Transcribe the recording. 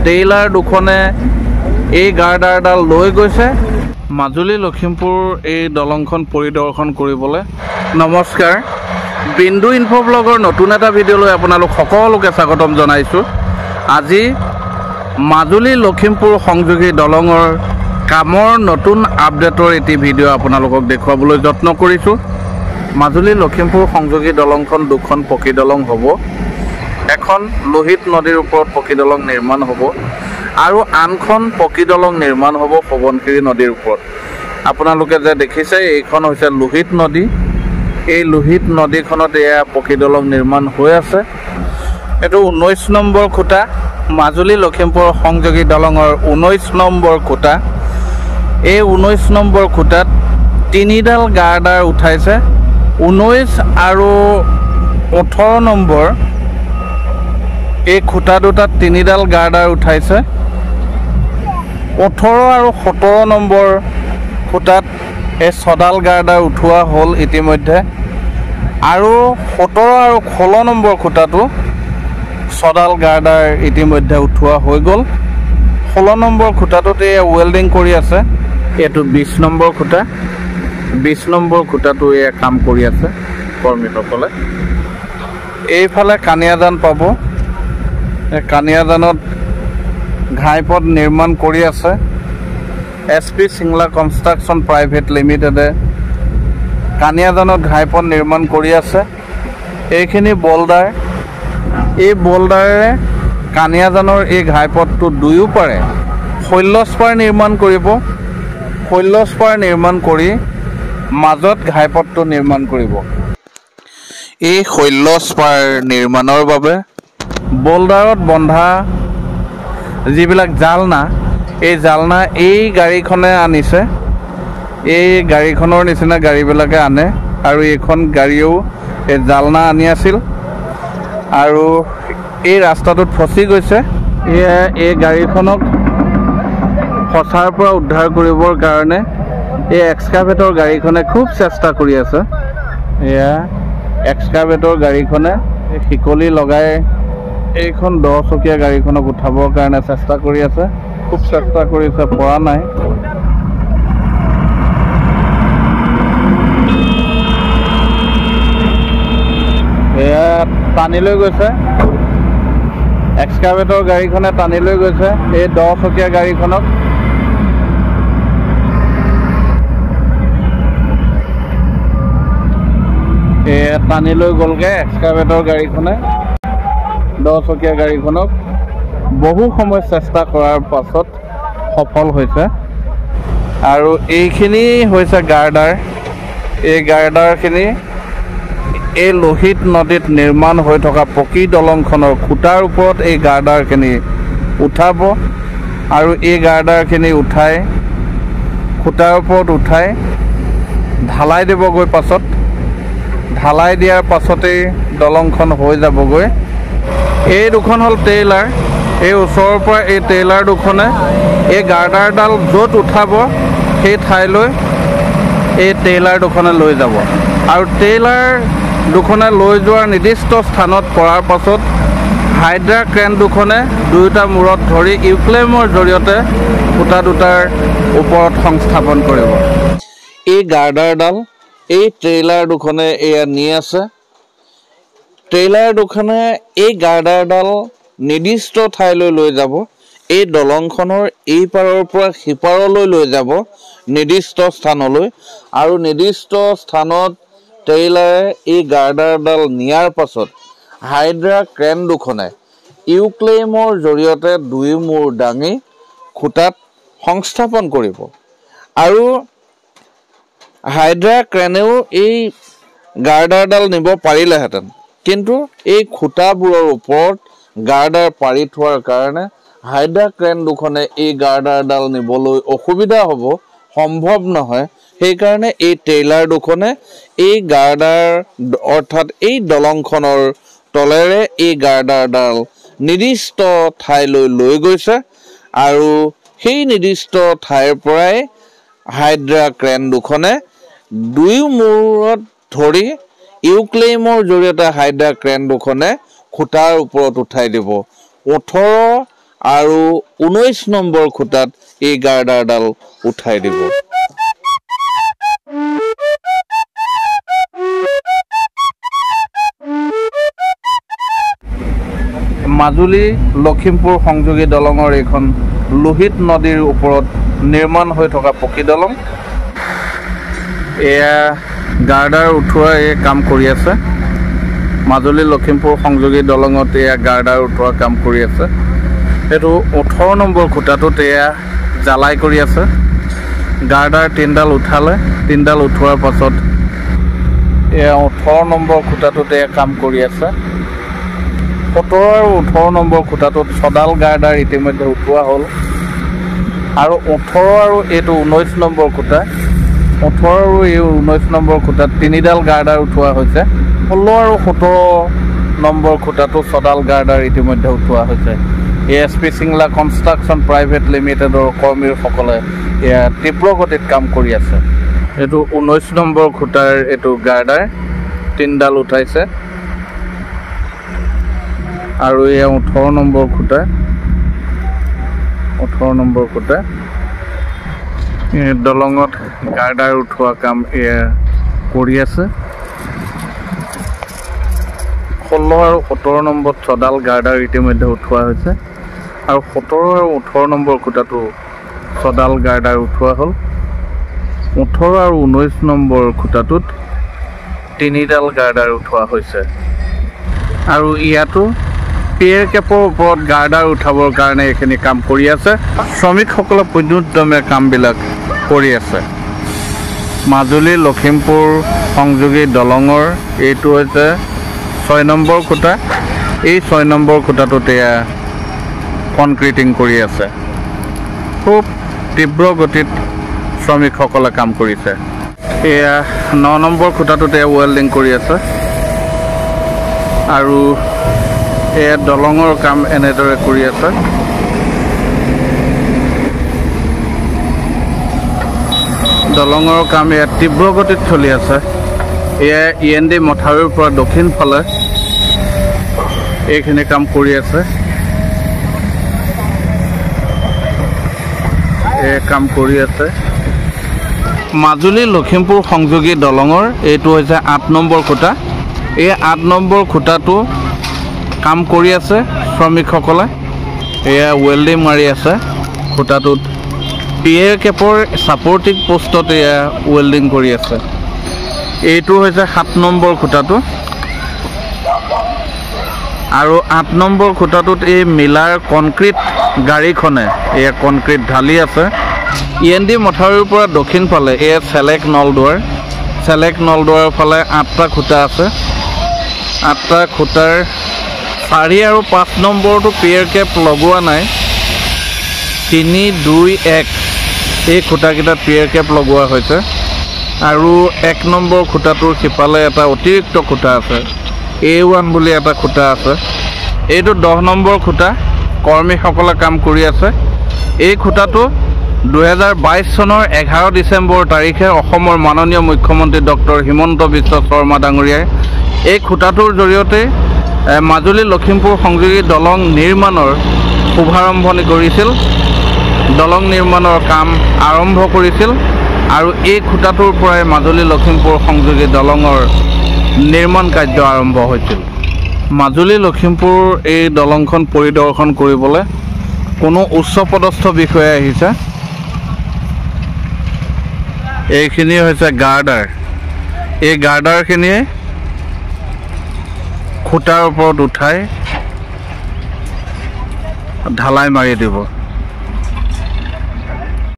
Trailer দুখনে এই গাৰ্ডাৰডাল লৈ গৈছে মাজুলী লখিমপুৰ এই দলংখন পৰিদৰ্শন কৰিবলৈ। নমস্কাৰ, বিন্দু ইনফো ব্লগৰ নতুন এটা ভিডিঅ'লৈ আপোনালোক সকলোকে স্বাগতম জনাইছোঁ। আজি মাজুলী লখিমপুৰ সংযোগী দলঙৰ কামৰ নতুন আপডেটৰ এটি ভিডিঅ' আপোনালোকক দেখুৱাবলৈ যত্ন কৰিছোঁ। মাজুলী লখিমপুৰ সংযোগী দলংখন দুখন পকী দলং হ'ব। এখন লোহিত নদীৰ ওপৰত পকী দলং নিৰ্মাণ হ'ব আৰু আনখন পকী দলং নিৰ্মাণ হ'ব সোৱণশিৰি নদীৰ ওপৰত। আপোনালোকে যে দেখিছে এইখন হৈছে লোহিত নদী। এই লোহিত নদীখনত এয়া পকী দলং নিৰ্মাণ হৈ আছে। এইটো 19 নম্বৰ খুঁটা, মাজুলী লখিমপুৰ সংযোগী দলঙৰ 19 নম্বৰ খুঁটা। এই 19 নম্বৰ খুঁটাত 3ডাল গাৰ্ডাৰ উঠাইছে। 19 আৰু 18 নম্বৰ এই খুঁটা দুটাত 3ডাল গাৰ্ডাৰ উঠাইছে। 18 আৰু 17 নম্বৰ খুঁটাত এই 6ডাল গাৰ্ডাৰ উঠোৱা হ'ল ইতিমধ্যে, আৰু 17 আৰু 16 নম্বৰ খুঁটাটো 6ডাল গাৰ্ডাৰ ইতিমধ্যে উঠোৱা হৈ গ'ল। 16 নম্বৰ খুঁটাটোত এই ৱেল্ডিং কৰি আছে। এইটো 20 নম্বৰ খুঁটা। 20 নম্বৰ খুঁটাটো এয়া কাম কৰি আছে কৰ্মীসকলে। এইফালে কানিয়াজান পাব। কানিয়াজানত ঘাইপথ নিৰ্মাণ কৰি আছে SP চিংলা কনষ্ট্ৰাকশ্যন প্ৰাইভেট লিমিটেডে। কানিয়াজানত ঘাইপথ নিৰ্মাণ কৰি আছে। এইখিনি বল্ডাৰ, এই বল্ডাৰেৰে কানিয়াজানৰ এই ঘাইপথটো দুয়োপাৰে শৈলস্পাৰ নিৰ্মাণ কৰিব। শৈলস্পাৰ নিৰ্মাণ কৰি মাজত ঘাইপথটো নিৰ্মাণ কৰিব। এই শৈলস্পাৰ নিৰ্মাণৰ বাবে বল্ডাৰত বন্ধা যিবিলাক জালনা, এই জালনা এই গাড়ীখনে আনিছে। এই গাড়ীখনৰ নিচিনা গাড়ীবিলাকে আনে, আৰু এইখন গাড়ীও এই জালনা আনি আছিল আৰু এই ৰাস্তাটোত ফচি গৈছে। এই গাড়ীখনক ফচাৰ পৰা উদ্ধাৰ কৰিবৰ কাৰণে এই এক্সকাভেটৰ গাড়ীখনে খুব চেষ্টা কৰি আছে। এয়া এক্সকাভেটৰ গাড়ীখনে শিকলি লগাই এইখন 10 চকীয়া গাড়ীখনক উঠাবৰ কাৰণে চেষ্টা কৰি আছে। খুব চেষ্টা কৰিছে, পৰা নাই। এয়া টানি লৈ গৈছে, এক্সকাভেটৰ গাড়ীখনে টানি লৈ গৈছে এই 10 চকীয়া গাড়ীখনক। এয়া টানি লৈ গ'লগৈ এক্সকাভেটৰ গাড়ীখনে 10 চকীয়া গাড়ীখনক। বহু সময় চেষ্টা কৰাৰ পাছত সফল হৈছে। আৰু এইখিনি হৈছে গাৰ্ডাৰ। এই গাৰ্ডাৰখিনি এই লোহিত নদীত নিৰ্মাণ হৈ থকা পকী দলংখনৰ খুঁটাৰ ওপৰত এই গাৰ্ডাৰখিনি উঠাব, আৰু এই গাৰ্ডাৰখিনি উঠাই খুঁটাৰ ওপৰত উঠাই ঢালাই দিবগৈ। পাছত ঢালাই দিয়াৰ পাছতেই দলংখন হৈ যাবগৈ। এই দুখন হ'ল ট্ৰেইলাৰ। এই ওচৰৰ পৰা এই ট্ৰেইলাৰ দুখনে এই গাৰ্ডাৰডাল য'ত উঠাব সেই ঠাইলৈ এই ট্ৰেইলাৰ দুখনে লৈ যাব, আৰু ট্ৰেইলাৰ দুখনে লৈ যোৱাৰ নিৰ্দিষ্ট স্থানত পৰাৰ পাছত হাইড্ৰা ক্ৰেন দুখনে দুয়োটা মূৰত ধৰি ইউক্লেমৰ জৰিয়তে খুঁটা দুটাৰ ওপৰত সংস্থাপন কৰিব। এই গাৰ্ডাৰডাল এই ট্ৰেইলাৰ দুখনে এয়া নি আছে। ট্ৰেইলাৰ দুখনে এই গাৰ্ডাৰডাল নিৰ্দিষ্ট ঠাইলৈ লৈ যাব। এই দলংখনৰ এই পাৰৰ পৰা সিপাৰলৈ লৈ যাব নিৰ্দিষ্ট স্থানলৈ, আৰু নিৰ্দিষ্ট স্থানত ট্ৰেইলাৰে এই গাৰ্ডাৰডাল নিয়াৰ পাছত হাইড্ৰা ক্ৰেন দুখনে ইউক্লেমৰ জৰিয়তে 2 মূৰ দাঙি খুঁটাত সংস্থাপন কৰিব। আৰু হাইড্ৰা ক্ৰেনেও এই গাৰ্ডাৰডাল নিব পাৰিলেহেঁতেন, কিন্তু এই খুঁটাবোৰৰ ওপৰত গাৰ্ডাৰ পাৰি থোৱাৰ কাৰণে হাইড্ৰা ক্ৰেন দুখনে এই গাৰ্ডাৰডাল নিবলৈ অসুবিধা হ'ব, সম্ভৱ নহয়। সেইকাৰণে এই ট্ৰেইলাৰ দুখনে এই গাৰ্ডাৰ অৰ্থাৎ এই দলংখনৰ তলেৰে এই গাৰ্ডাৰডাল নিৰ্দিষ্ট ঠাইলৈ লৈ গৈছে, আৰু সেই নিৰ্দিষ্ট ঠাইৰ পৰাই হাইড্ৰা ক্ৰেন দুখনে 2 মূৰত ধৰি ইউক্লেমৰ জৰিয়তে হাইড্ৰা ক্ৰেন দুখনে খুঁটাৰ ওপৰত উঠাই দিব। 18 আৰু 19 নম্বৰ খুঁটাত এই গাৰ্ডাৰডাল উঠাই দিব। মাজুলী লখিমপুৰ সংযোগী দলঙৰ এইখন লোহিত নদীৰ ওপৰত নিৰ্মাণ হৈ থকা পকী দলং। এয়া গাৰ্ডাৰ উঠোৱাৰ এই কাম কৰি আছে। মাজুলী লখিমপুৰ সংযোগী দলঙত এয়া গাৰ্ডাৰ উঠোৱাৰ কাম কৰি আছে। এইটো 18 নম্বৰ খুঁটাটোত এয়া জ্বালাই কৰি আছে। গাৰ্ডাৰ 3ডাল উঠালে, 3ডাল উঠোৱাৰ পাছত এয়া 18 নম্বৰ খুঁটাটোত এয়া কাম কৰি আছে। 17 আৰু 18 নম্বৰ খুঁটাটোত 6ডাল গাৰ্ডাৰ ইতিমধ্যে উঠোৱা হ'ল আৰু 18 আৰু এইটো 19 নম্বৰ খুঁটা, 18 আৰু এই 19 নম্বৰ খুঁটাত 3ডাল গাৰ্ডাৰ উঠোৱা হৈছে। 16 আৰু 17 নম্বৰ খুঁটাটো 6ডাল গাৰ্ডাৰ ইতিমধ্যে উঠোৱা হৈছে। ASP চিংলা কনষ্ট্ৰাকশ্যন প্ৰাইভেট লিমিটেডৰ কৰ্মীসকলে এয়া তীব্ৰ গতিত কাম কৰি আছে। এইটো 19 নম্বৰ খুঁটাৰ এইটো গাৰ্ডাৰ 3ডাল উঠাইছে আৰু এয়া 18 নম্বৰ খুঁটা, 18 নম্বৰ খুঁটা দলঙত গাৰ্ডাৰ উঠোৱা কাম এয়া কৰি আছে। 16 আৰু 17 নম্বৰত 6ডাল গাৰ্ডাৰ ইতিমধ্যে উঠোৱা হৈছে আৰু 17 আৰু 18 নম্বৰ খুঁটাটো 6ডাল গাৰ্ডাৰ উঠোৱা হ'ল। 18 আৰু 19 নম্বৰ খুঁটাটোত 3ডাল গাৰ্ডাৰ উঠোৱা হৈছে আৰু ইয়াতো পিয়েৰ কেপৰ ওপৰত গাৰ্ডাৰ উঠাবৰ কাৰণে এইখিনি কাম কৰি আছে। শ্ৰমিকসকলে পুণ্যোদ্যমে কামবিলাক কৰি আছে। মাজুলী লখিমপুৰ সংযোগী দলঙৰ এইটো হৈছে 6 নম্বৰ খুঁটা। এই 6 নম্বৰ খুঁটাটোত এয়া কনক্ৰিটিং কৰি আছে। খুব তীব্ৰ গতিত শ্ৰমিকসকলে কাম কৰিছে। এয়া 9 নম্বৰ খুঁটাটোত এয়া ৱেল্ডিং কৰি আছে আৰু এয়া দলঙৰ কাম এনেদৰে কৰি আছে। দলঙৰ কাম এয়া তীব্ৰ গতিত চলি আছে। এয়া END মথাউৰিৰ পৰা দক্ষিণ ফালে এইখিনি কাম কৰি আছে। কাম কৰি আছে। মাজুলী লখিমপুৰ সংযোগী দলঙৰ এইটো হৈছে 8 নম্বৰ খুঁটা। এই 8 নম্বৰ খুঁটাটো কাম কৰি আছে শ্ৰমিকসকলে। এয়া ৱেল্ডিং মাৰি আছে খুঁটাটোত। পিয়েৰ কেপৰ ছাপৰ্টিং পোষ্টত এয়া ৱেল্ডিং কৰি আছে। এইটো হৈছে 7 নম্বৰ খুঁটাটো আৰু 8 নম্বৰ খুঁটাটোত এই মিলাৰ কনক্ৰিট গাড়ীখনে এয়া কনক্ৰিট ঢালি আছে। END মথাউৰিৰ পৰা দক্ষিণ ফালে এয়া চেলেক নলদুৱাৰ, চেলেক নলদুৱাৰৰ ফালে 8টা খুঁটা আছে। 8টা খুঁটাৰ 4 আৰু 5 নম্বৰটো পিয়েৰ কেপ লগোৱা নাই। 3, 2, 1 এই খুঁটাকেইটাত পিয়েৰ কেপ লগোৱা হৈছে আৰু 1 নম্বৰ খুঁটাটোৰ সিফালে এটা অতিৰিক্ত খুঁটা আছে। A1 বুলি এটা খুঁটা আছে। এইটো 10 নম্বৰ খুঁটা। কৰ্মীসকলে কাম কৰি আছে। এই খুঁটাটো 2022 চনৰ 11 ডিচেম্বৰ তাৰিখে অসমৰ মাননীয় মুখ্যমন্ত্ৰী ডক্টৰ হিমন্ত বিশ্ব শৰ্মা ডাঙৰীয়াই এই খুঁটাটোৰ জৰিয়তে মাজুলী লখিমপুৰ সংযোগী দলং নিৰ্মাণৰ শুভাৰম্ভণি কৰিছিল। দলং নিৰ্মাণৰ কাম আৰম্ভ কৰিছিল আৰু এই খুঁটাটোৰ পৰাই মাজুলী লখিমপুৰ সংযোগী দলঙৰ নিৰ্মাণ কাৰ্য আৰম্ভ হৈছিল। মাজুলী লখিমপুৰ এই দলংখন পৰিদৰ্শন কৰিবলৈ কোনো উচ্চপদস্থ বিষয়া আহিছে। এইখিনি হৈছে গাৰ্ডাৰ। এই গাৰ্ডাৰখিনিয়ে খুঁটাৰ ওপৰত উঠাই ঢালাই মাৰি দিব।